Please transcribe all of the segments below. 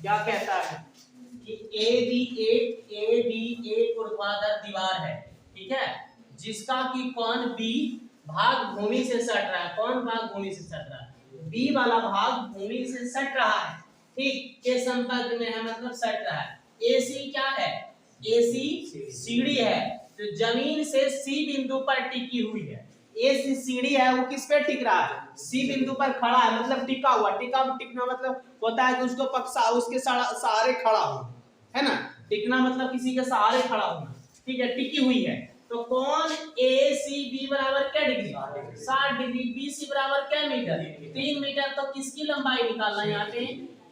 क्या कहता है कि ए बी एक ऊर्ध्वाधर दीवार है, ठीक है, जिसका कि कोण बी भाग भूमि से सट रहा है। कौन भाग भूमि से सट रहा है? बी वाला भाग भूमि से सट रहा है, ठीक, के संपर्क में है, मतलब सट रहा है। AC क्या है? AC सीढ़ी है जो जमीन से सी बिंदु पर टिकी हुई है। AC सीढ़ी है, वो किस पे टिक रहा है? सी बिंदु पर खड़ा है, मतलब टिका हुआ। टिकना मतलब होता है कि उसको उसके सहारे खड़ा हो, है ना। टिकना मतलब किसी के सहारे खड़ा होना, ठीक है, टिकी हुई है। तो कोण ACB बराबर क्या डिग्री? 60 डिग्री। BC बराबर क्या मीटर? 3 मीटर। तो किसकी लंबाई निकालना है यहाँ पे?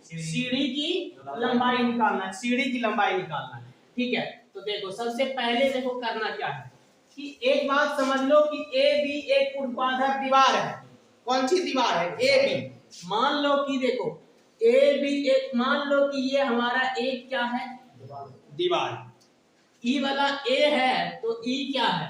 सीढ़ी की लंबाई निकालना है, सीढ़ी की लंबाई निकालना है, ठीक है। तो देखो सबसे पहले देखो करना क्या है कि एक बात समझ लो कि AB एक ऊर्ध्वाधर दीवार है। कौन सी दीवार है? AB। मान लो कि देखो AB एक, मान लो कि ये हमारा एक क्या है? दीवार। E वाला A है तो E क्या है?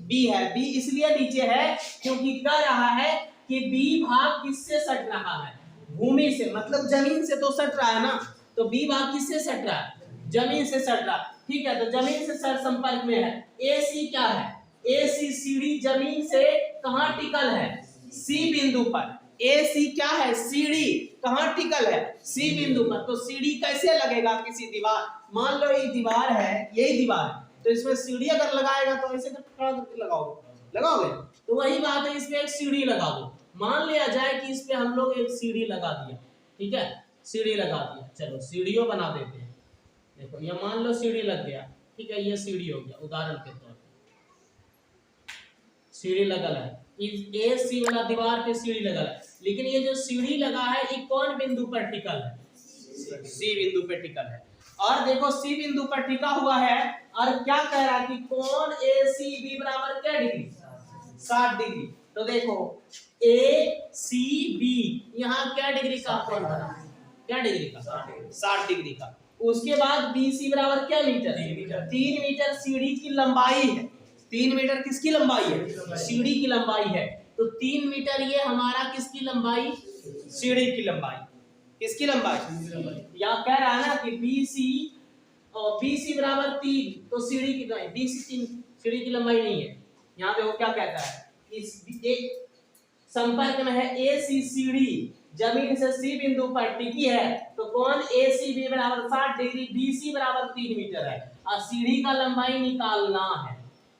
B है। B इसलिए नीचे है क्योंकि कह रहा है कि B भाग किससे सट रहा है? भूमि से, मतलब जमीन से तो सट रहा है ना। तो B भाग किससे सट रहा है? जमीन से सट रहा है, ठीक है। तो जमीन से सट संपर्क में है। AC क्या है? AC सीढ़ी जमीन से कहां टिकल है? C बिंदु पर। AC क्या है? सीढ़ी कहां टिकल है? C बिंदु पर। तो सीढ़ी कैसे लगेगा किसी दीवार? मान लो ये दीवार है, यही दीवार है, तो इसमें सीढ़ी अगर लगाएगा तो ऐसे खड़ा करके लगाओगे, तो वही बात है, इसमें एक सीढ़ी लगा दो। मान लिया जाए कि इस पे हम लोग एक सीढ़ी लगा दिया, ठीक है, सीढ़ी लगा दिया। चलो सीढ़ियों बना देते हैं। देखो ये मान लो सीढ़ी लग गया, ठीक है, ये सीढ़ी हो गया उदाहरण के तौर पर। सीढ़ी लगल है, इस AC वाला दीवार पे सीढ़ी लगल है, लेकिन ये जो सीढ़ी लगा है ये कौन बिंदु पर टिकल है? C बिंदु पे टिकल है। और देखो C बिंदु पर टिका हुआ है और क्या कह रहा है कि कोण ACB बराबर क्या डिग्री? 60 डिग्री। तो देखो ACB यहाँ क्या डिग्री का कोण बना? क्या डिग्री का? 60 डिग्री का। उसके बाद BC बराबर क्या मीटर? 3 मीटर सीढ़ी की लंबाई है। 3 मीटर किसकी लंबाई है? सीढ़ी की लंबाई है। तो 3 मीटर ये हमारा किसकी लंबाई? सीढ़ी की लंबाई। किसकी लंबाई? यहाँ कह रहा है ना कि BC बराबर 3, तो सीढ़ी की लंबाई BC 3, सीढ़ी की लंबाई नहीं है। यहाँ पे वो क्या कहता है, इस एक संपर्क में है AC सीढ़ी जमीन से C बिंदु पर टिकी है, तो कोण ACB बराबर 60 डिग्री, BC बराबर 3 मीटर है और सीढ़ी का लंबाई निकालना है।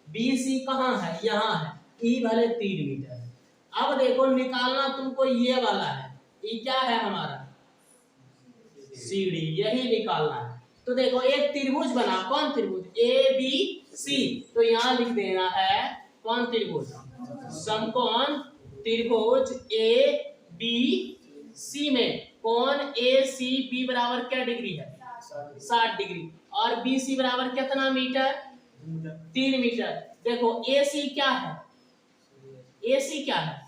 BC कहाँ है? यहाँ है। E भले 3 मीटर है। अब देखो निकालना तुमको ये वाला है, ये क्या है हमारा? सीढ़ी, यही निकालना है। तो देखो एक त्रिभुज बना, कौन त्रिभुज? ABC। तो यहाँ लिख देना है कौन त्रिभुज? समकोण त्रिभुज ABC में कोण ACB बराबर क्या डिग्री है? 60 डिग्री। और BC बराबर कितना मीटर? 3 मीटर। देखो AC क्या है? AC क्या है?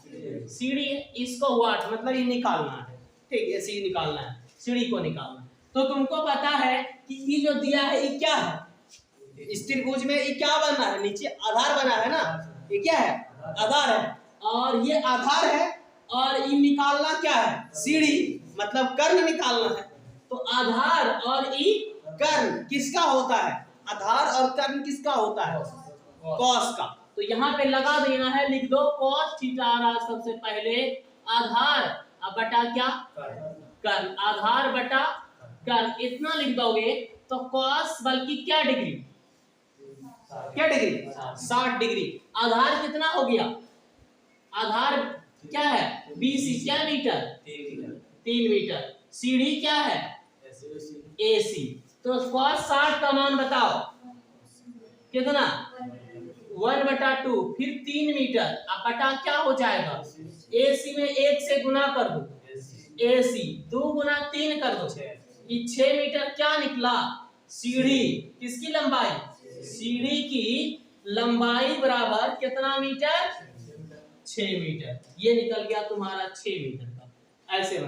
सीढ़ी है। इसको वाट मतलब ये निकालना है, ठीक, AC निकालना है, सीढ़ी को निकालना है। तो तुमको पता है कि ये जो दिया है ये क्या है? इस त्रिभुज में ये क्या बना है? नीचे आधार बना है ना, ये क्या है? आधार है। और ये आधार है और ये निकालना क्या है? सीढ़ी, मतलब कर्ण निकालना है। तो आधार और ये कर्ण किसका होता है? आधार और कर्ण किसका होता है? कॉस का। तो यहाँ पे लगा देना है, लिख दो कॉस थीटा रहा सबसे पहले आधार बटा क्या? कर्ण। आधार बटा कर्ण, इतना लिख दोगे तो कॉस बल्कि क्या डिग्री? क्या डिग्री? 60 डिग्री। आधार कितना हो गया? आधार क्या है? BC क्या मीटर? 3 मीटर। सीढ़ी क्या है? AC। तो कॉस 60 का मान बताओ कितना? 1/2, फिर 3 मीटर, अब बटा क्या हो जाएगा? AC में 1 से गुना कर दो, AC 2 गुना 3 कर दो, ये 6 मीटर क्या निकला? सीढ़ी किसकी लंबाई? सीढ़ी की लंबाई बराबर कितना मीटर? 6 मीटर। ये निकल गया तुम्हारा 6 मीटर का। ऐसे